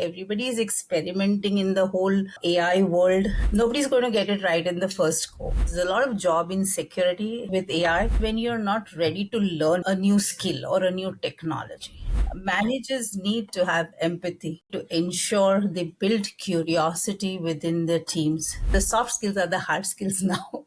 Everybody is experimenting in the whole AI world. Nobody's going to get it right in the first go. There's a lot of job insecurity with AI when you're not ready to learn a new skill or a new technology. Managers need to have empathy to ensure they build curiosity within their teams. The soft skills are the hard skills now.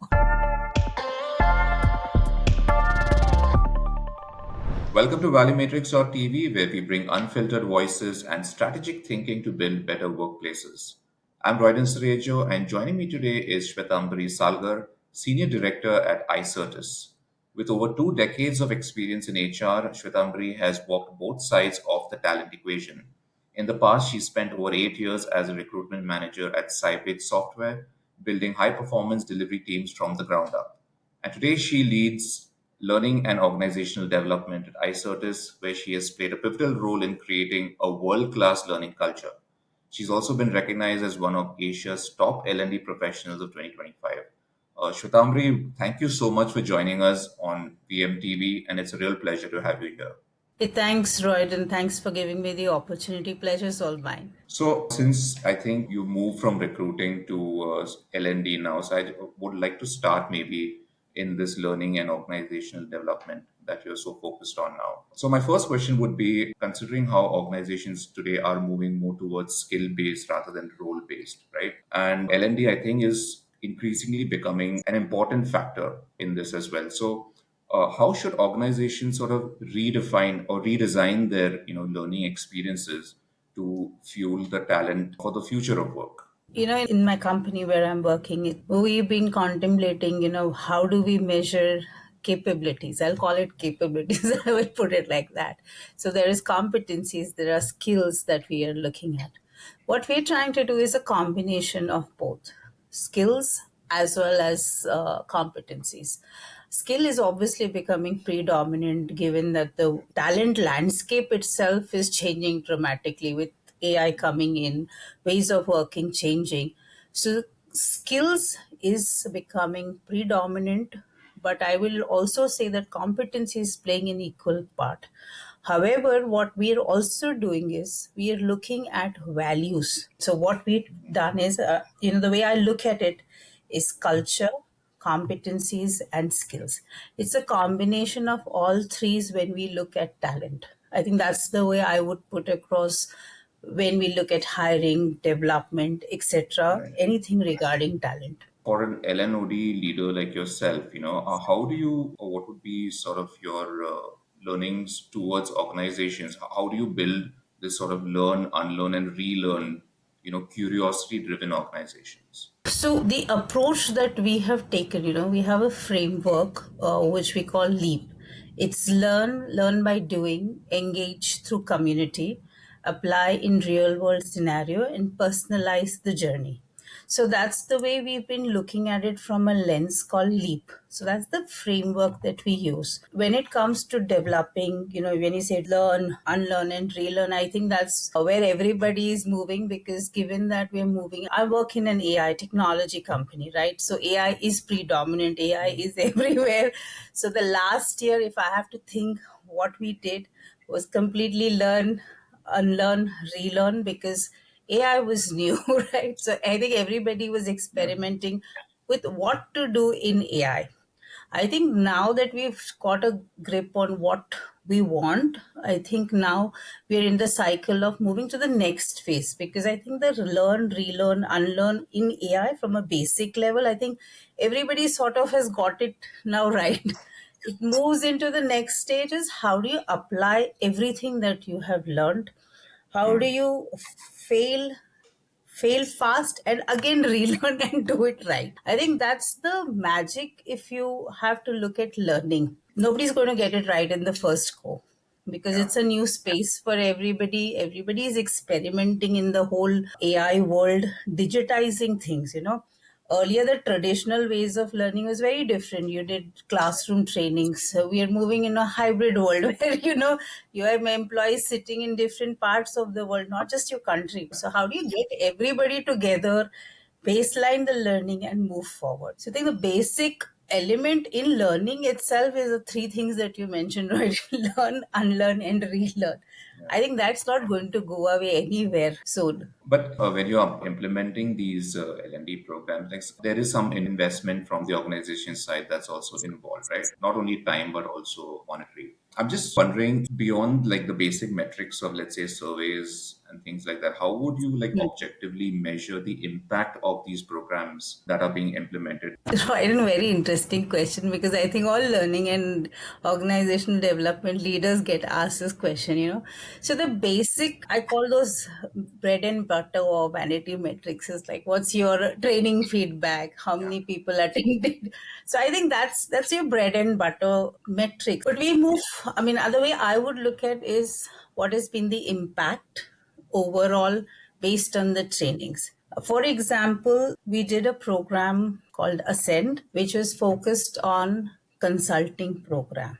Welcome to ValueMatrixTV, where we bring unfiltered voices and strategic thinking to build better workplaces. I'm Roydon Cerejo, and joining me today is Shwetambari Salgar, Senior Director at Icertis. With over 2 decades of experience in HR, Shwetambari has walked both sides of the talent equation. In the past, she spent over 8 years as a recruitment manager at Cypage Software, building high performance delivery teams from the ground up. And today she leads learning and organizational development at Icertis, where she has played a pivotal role in creating a world class learning culture. She's also been recognized as one of Asia's top L&D professionals of 2025. Shwetambari, thank you so much for joining us on VMTV, and it's a real pleasure to have you here. Hey, thanks, Royd, and thanks for giving me the opportunity. Pleasure's all mine. So, since I think you moved from recruiting to L&D now, so I would like to start maybe in this learning and organizational development that you're so focused on now. So, my first question would be considering how organizations today are moving more towards skill based rather than role based, right? And L&D, I think, is increasingly becoming an important factor in this as well. So, how should organizations sort of redefine or redesign their learning experiences to fuel the talent for the future of work? In my company where I'm working, we've been contemplating, how do we measure capabilities? I'll call it capabilities. I will put it like that. So there is competencies, there are skills that we are looking at. What we're trying to do is a combination of both skills as well as competencies. Skill is obviously becoming predominant given that the talent landscape itself is changing dramatically with AI coming in, ways of working changing. So, skills is becoming predominant, but I will also say that competency is playing an equal part. However, what we are also doing is we are looking at values. So, what we've done is, the way I look at it is culture, competencies, and skills. It's a combination of all threes when we look at talent. I think that's the way I would put across when we look at hiring, development, etc., anything regarding talent. For an L&OD leader like yourself, how do you, or what would be sort of your learnings towards organizations? How do you build this sort of learn, unlearn, and relearn, curiosity-driven organizations? So the approach that we have taken, we have a framework which we call LEAP. It's learn by doing, engage through community, apply in real world scenario, and personalize the journey. So that's the way we've been looking at it from a lens called LEAP. So that's the framework that we use. When it comes to developing, when you say learn, unlearn, and relearn, I think that's where everybody is moving because given that we're moving, I work in an AI technology company, right? So AI is predominant, AI is everywhere. So the last year, if I have to think what we did was completely learn, unlearn, relearn because AI was new, right? So I think everybody was experimenting with what to do in AI. I think now that we've got a grip on what we want, I think now we're in the cycle of moving to the next phase because I think the learn, relearn, unlearn in AI from a basic level, I think everybody sort of has got it now right. It moves into the next stage is how do you apply everything that you have learned? How do you fail fast and again relearn and do it right? I think that's the magic if you have to look at learning. Nobody's going to get it right in the first go because Yeah. it's a new space for everybody. Everybody is experimenting in the whole AI world, digitizing things. Earlier the traditional ways of learning was very different. You did classroom trainings. So we are moving in a hybrid world where you have employees sitting in different parts of the world, not just your country. So how do you get everybody together, baseline the learning and move forward? So I think the basic element in learning itself is the three things that you mentioned, right? Learn, unlearn, and relearn. Yeah. I think that's not going to go away anywhere soon. But when you are implementing these L&D programs, like, there is some investment from the organization side that's also involved, right? Not only time, but also monetary. I'm just wondering, beyond like the basic metrics of, let's say, surveys and things like that, how would you like objectively measure the impact of these programs that are being implemented? Right, a very interesting question because I think all learning and organizational development leaders get asked this question. So the basic, I call those bread and butter or vanity metrics is like, what's your training feedback? How Yeah. many people attended? So I think that's your bread and butter metrics. But we move, I mean, other way I would look at is what has been the impact overall based on the trainings. For example, we did a program called Ascend, which was focused on consulting program.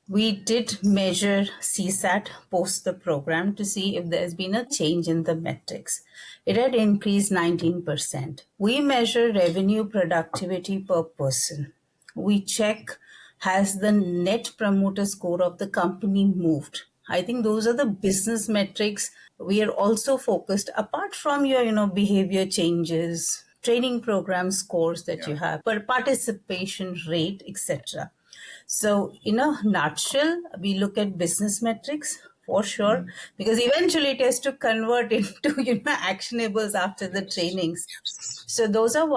We did measure CSAT post the program to see if there's been a change in the metrics. It had increased 19%. We measure revenue productivity per person. We check, has the net promoter score of the company moved? I think those are the business metrics. We are also focused, apart from your behavior changes, training program scores that Yeah. you have, but participation rate, etc. So, in a nutshell, we look at business metrics for sure, Mm. because eventually it has to convert into actionables after the Yes. trainings. So those are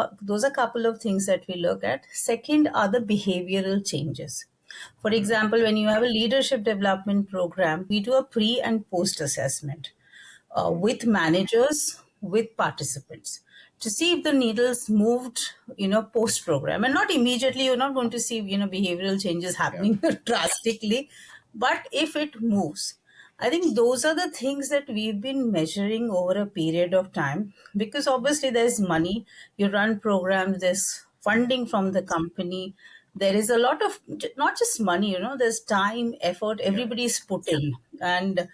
a couple of things that we look at. Second are the behavioral changes. For Mm. example, when you have a leadership development program, we do a pre and post assessment with managers, with participants to see if the needles moved, post program, and not immediately. You're not going to see, behavioral changes Yeah. happening drastically, but if it moves, I think those are the things that we've been measuring over a period of time because obviously there's money. You run programs, there's funding from the company. There is a lot of not just money, there's time, effort, Yeah. everybody's put in. And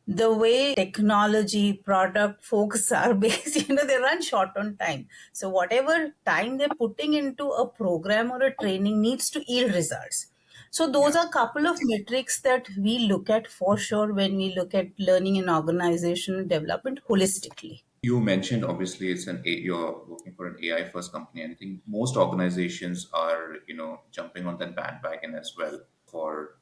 the way technology product folks are based, they run short on time. So whatever time they're putting into a program or a training needs to yield results. So those Yeah. are a couple of metrics that we look at for sure when we look at learning and organizational development holistically. You mentioned obviously you're working for an AI first company, and I think most organizations are jumping on that bandwagon as well for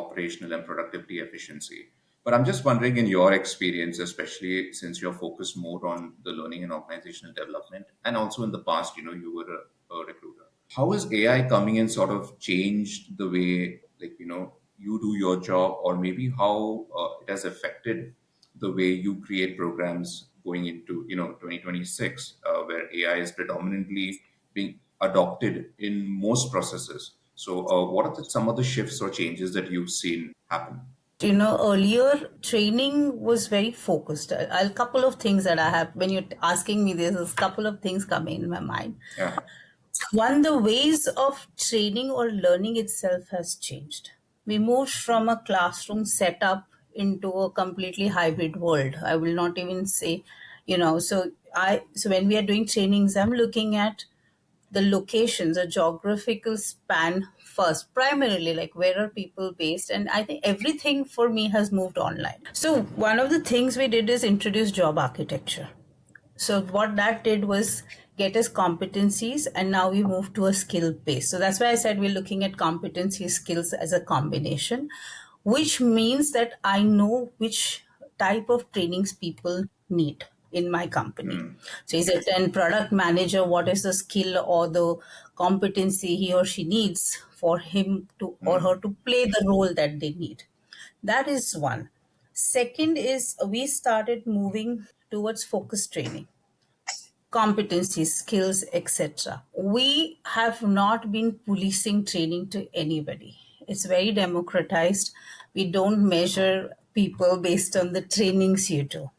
operational and productivity efficiency. But I'm just wondering, in your experience, especially since you're focused more on the learning and organizational development, and also in the past, you were a recruiter. How has AI coming in sort of changed the way, like, you do your job, or maybe how it has affected the way you create programs going into 2026, where AI is predominantly being adopted in most processes? So, what are some of the shifts or changes that you've seen happen? Earlier training was very focused. A couple of things that I have, when you're asking me this, there's a couple of things coming in my mind. Yeah. One, the ways of training or learning itself has changed. We moved from a classroom setup into a completely hybrid world. I will not even say, so when we are doing trainings, I'm looking at the locations, a geographical span first, primarily like where are people based, and I think everything for me has moved online. So one of the things we did is introduce job architecture. So what that did was get us competencies, and now we move to a skill base. So that's why I said we're looking at competency skills as a combination, which means that I know which type of trainings people need in my company. Mm. So is it an product manager? What is the skill or the competency he or she needs for him to or Mm. her to play the role that they need? That is one. Second is we started moving towards focus training, competencies, skills, etc. We have not been policing training to anybody. It's very democratized. We don't measure people based on the trainings you do.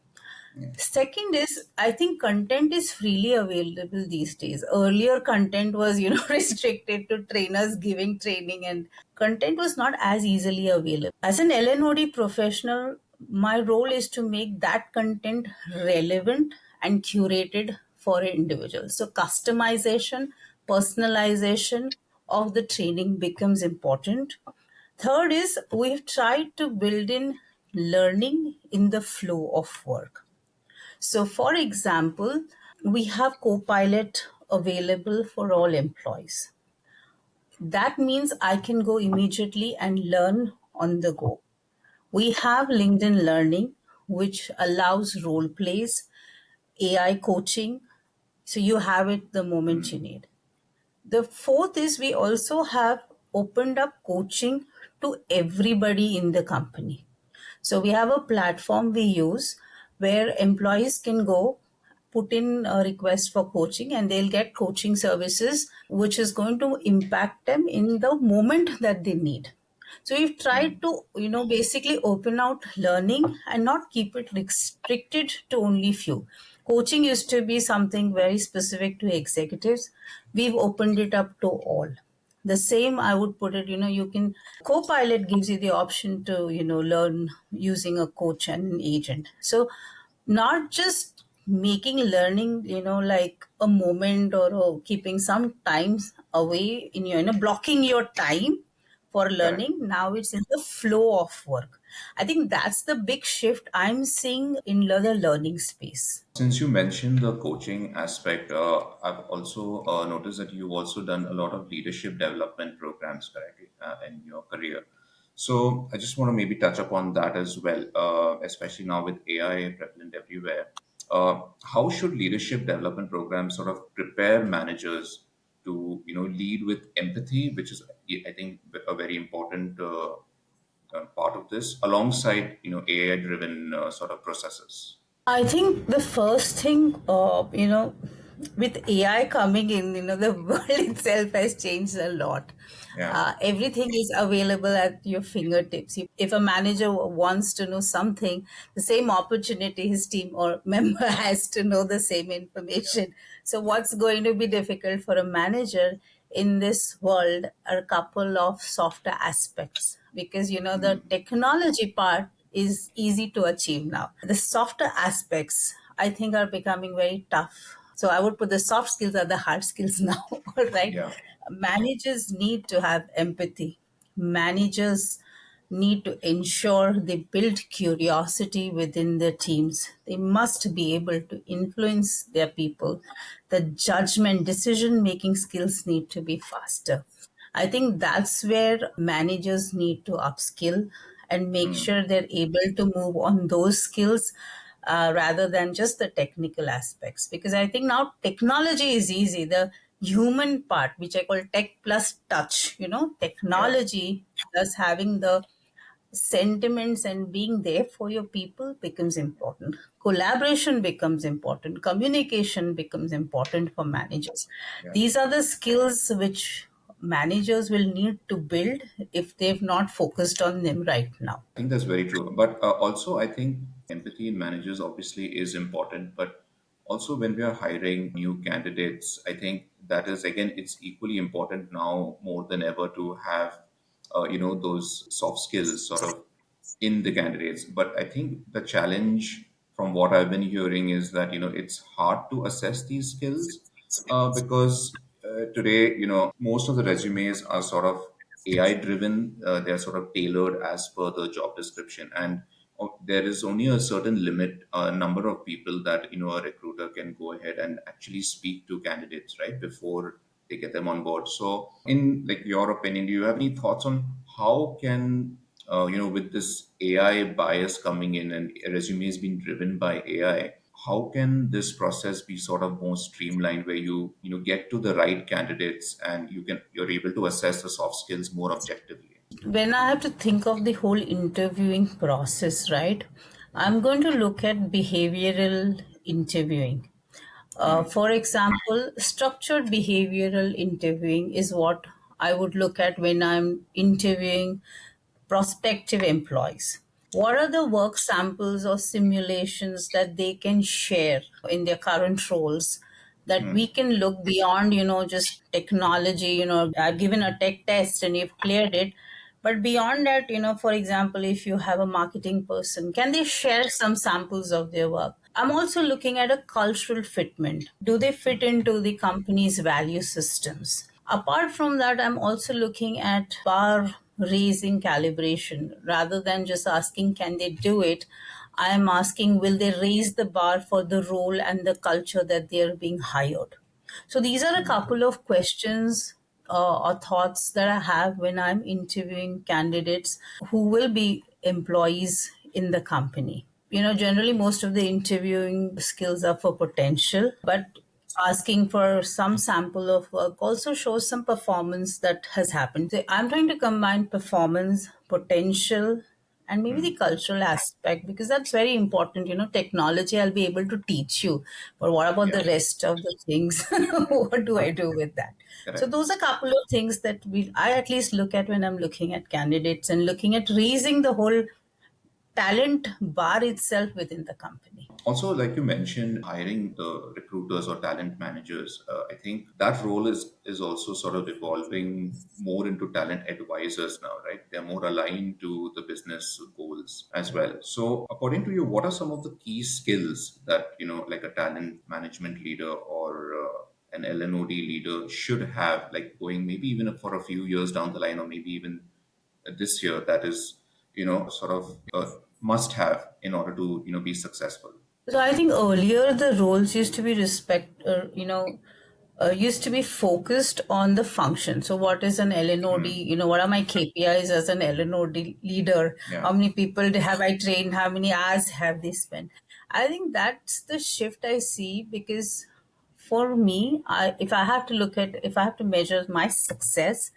Yeah. Second is, I think content is freely available these days. Earlier, content was, restricted to trainers giving training, and content was not as easily available. As an L&OD professional, my role is to make that content relevant and curated for an individual. So, customization, personalization of the training becomes important. Third is we've tried to build in learning in the flow of work. So, for example, we have Copilot available for all employees. That means I can go immediately and learn on the go. We have LinkedIn Learning, which allows role plays, AI coaching, so you have it the moment you need. The fourth is we also have opened up coaching to everybody in the company. So we have a platform we use where employees can go put in a request for coaching and they'll get coaching services which is going to impact them in the moment that they need. So we've tried to, basically open out learning and not keep it restricted to only few. Coaching used to be something very specific to executives. We've opened it up to all. The same I would put it, you can Copilot gives you the option to, learn using a coach and an agent. So not just making learning, like a moment or keeping some times away in your, blocking your time for Correct. learning. Now it's in the flow of work. I think that's the big shift I'm seeing in the learning space. Since you mentioned the coaching aspect, I've also noticed that you've also done a lot of leadership development programs, correctly, in your career. So I just want to maybe touch upon that as well, especially now with AI prevalent everywhere. How should leadership development programs sort of prepare managers to, lead with empathy, which is, I think, a very important part of this, alongside, AI-driven sort of processes. I think the first thing, with AI coming in, the world itself has changed a lot. Yeah. Everything is available at your fingertips. If a manager wants to know something, the same opportunity his team or member has to know the same information. So, what's going to be difficult for a manager in this world are a couple of softer aspects because, the technology part is easy to achieve now. The softer aspects, I think, are becoming very tough. So I would put the soft skills are the hard skills now, all right? Yeah. Managers need to have empathy. Managers need to ensure they build curiosity within their teams. They must be able to influence their people. The judgment, decision making skills need to be faster. I think that's where managers need to upskill and make sure they're able to move on those skills rather than just the technical aspects. Because I think now technology is easy. The human part, which I call tech plus touch, Yeah. technology plus having the sentiments and being there for your people becomes important. Collaboration becomes important. Communication becomes important for managers. Yeah. These are the skills which managers will need to build if they've not focused on them right now. I think that's very true. But also, I think empathy in managers obviously is important. But also, when we are hiring new candidates, I think that is, again, it's equally important now more than ever to have, those soft skills sort of in the candidates. But I think the challenge from what I've been hearing is that, it's hard to assess these skills because today, most of the resumes are sort of AI driven. They're sort of tailored as per the job description. And there is only a certain limit, number of people that, a recruiter can go ahead and actually speak to candidates, right, before they get them on board. So, in like your opinion, do you have any thoughts on how can with this AI bias coming in and resumes being driven by AI, how can this process be sort of more streamlined where you get to the right candidates and you're able to assess the soft skills more objectively? When I have to think of the whole interviewing process, right, I'm going to look at behavioral interviewing. For example, structured behavioral interviewing is what I would look at when I'm interviewing prospective employees. What are the work samples or simulations that they can share in their current roles that we can look beyond, just technology? I've given a tech test and you've cleared it. But beyond that, for example, if you have a marketing person, can they share some samples of their work? I'm also looking at a cultural fitment. Do they fit into the company's value systems? Apart from that, I'm also looking at our raising calibration rather than just asking, can they do it? I am asking, will they raise the bar for the role and the culture that they are being hired? So these are a couple of questions or thoughts that I have when I'm interviewing candidates who will be employees in the company. Generally, most of the interviewing skills are for potential, but asking for some sample of work also shows some performance that has happened. So I'm trying to combine performance, potential, and maybe the cultural aspect, because that's very important. Technology I'll be able to teach you, but what about Yeah. the rest of the things? What do I do with that? So Correct. those are a couple of things that I at least look at when I'm looking at candidates and looking at raising the whole talent bar itself within the company. Also, like you mentioned, hiring the recruiters or talent managers, I think that role is also sort of evolving more into talent advisors now, right? They're more aligned to the business goals as well. So, according to you, what are some of the key skills that like a talent management leader or an L&OD leader should have, like going maybe even for a few years down the line, or maybe even this year, that is sort of must have in order to be successful? So I think earlier the roles used to be used to be focused on the function. So what is an LNOD? What are my KPIs as an LNOD leader? Yeah. How many people have I trained? How many hours have they spent? I think that's the shift I see, because for me, if I have to measure my success,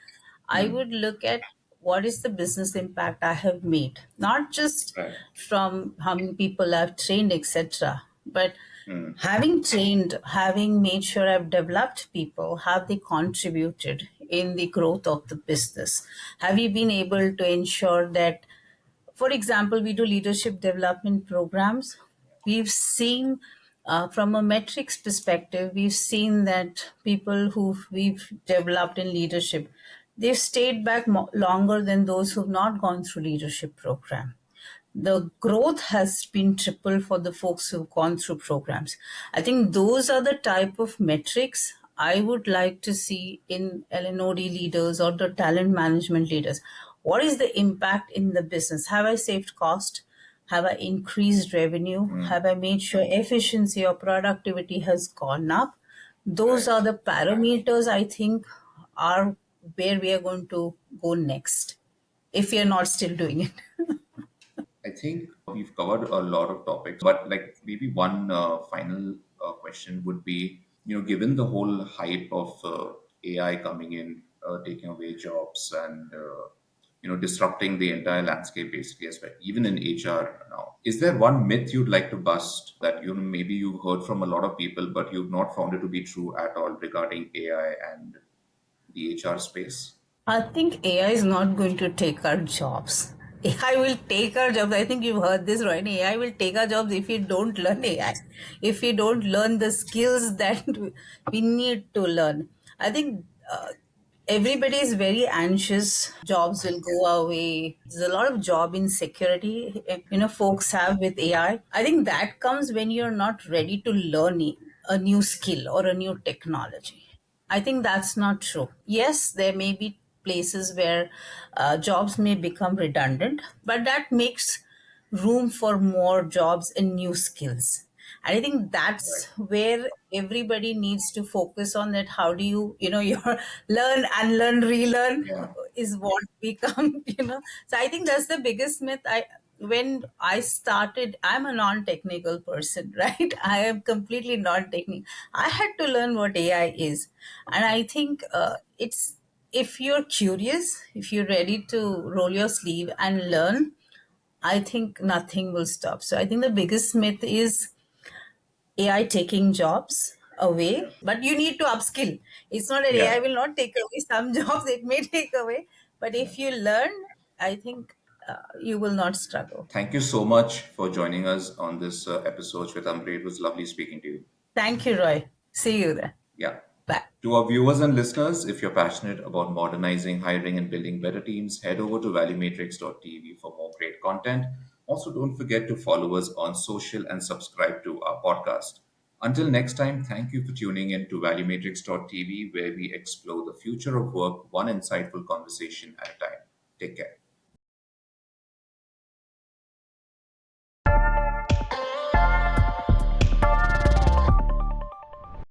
I would look at what is the business impact I have made, not just Right. from how many people I've trained, etc., but Mm. having trained, having made sure I've developed people, have they contributed in the growth of the business? Have you been able to ensure that, for example, we do leadership development programs. We've seen, from a metrics perspective, we've seen that people who we've developed in leadership, they've stayed back longer than those who've not gone through leadership program. The growth has been triple for the folks who've gone through programs. I think those are the type of metrics I would like to see in LNOD leaders or the talent management leaders. What is the impact in the business? Have I saved cost? Have I increased revenue? Have I made sure efficiency or productivity has gone up? Those Right. are the parameters I think are where we are going to go next if we are not still doing it. I think we've covered a lot of topics, but like maybe one final question would be, given the whole hype of AI coming in, taking away jobs and disrupting the entire landscape basically as well, even in HR now. Is there one myth you'd like to bust that maybe you've heard from a lot of people, but you've not found it to be true at all regarding AI and the HR space? I think AI is not going to take our jobs. AI will take our jobs. I think you've heard this, right? AI will take our jobs if we don't learn AI, if we don't learn the skills that we need to learn. I think everybody is very anxious. Jobs will go away. There's a lot of job insecurity, folks have with AI. I think that comes when you're not ready to learn a new skill or a new technology. I think that's not true. Yes, there may be places where jobs may become redundant, but that makes room for more jobs and new skills. And I think Right. that's where everybody needs to focus on, that how do you, your learn, unlearn, relearn Yeah. is what we come, So I think that's the biggest myth. When I started, I'm a non-technical person, right? I am completely non-technical. I had to learn what AI is. And I think it's, if you're curious, if you're ready to roll your sleeve and learn, I think nothing will stop. So I think the biggest myth is AI taking jobs away, but you need to upskill. It's not that Yeah. AI will not take away some jobs, it may take away, but if you learn, I think you will not struggle. Thank you so much for joining us on this episode, Shwetambari. It was lovely speaking to you. Thank you, Roy. See you then. Yeah. Bye. To our viewers and listeners, if you're passionate about modernizing, hiring, and building better teams, head over to ValueMatrix.tv for more great content. Also, don't forget to follow us on social and subscribe to our podcast. Until next time, thank you for tuning in to ValueMatrix.tv, where we explore the future of work one insightful conversation at a time. Take care.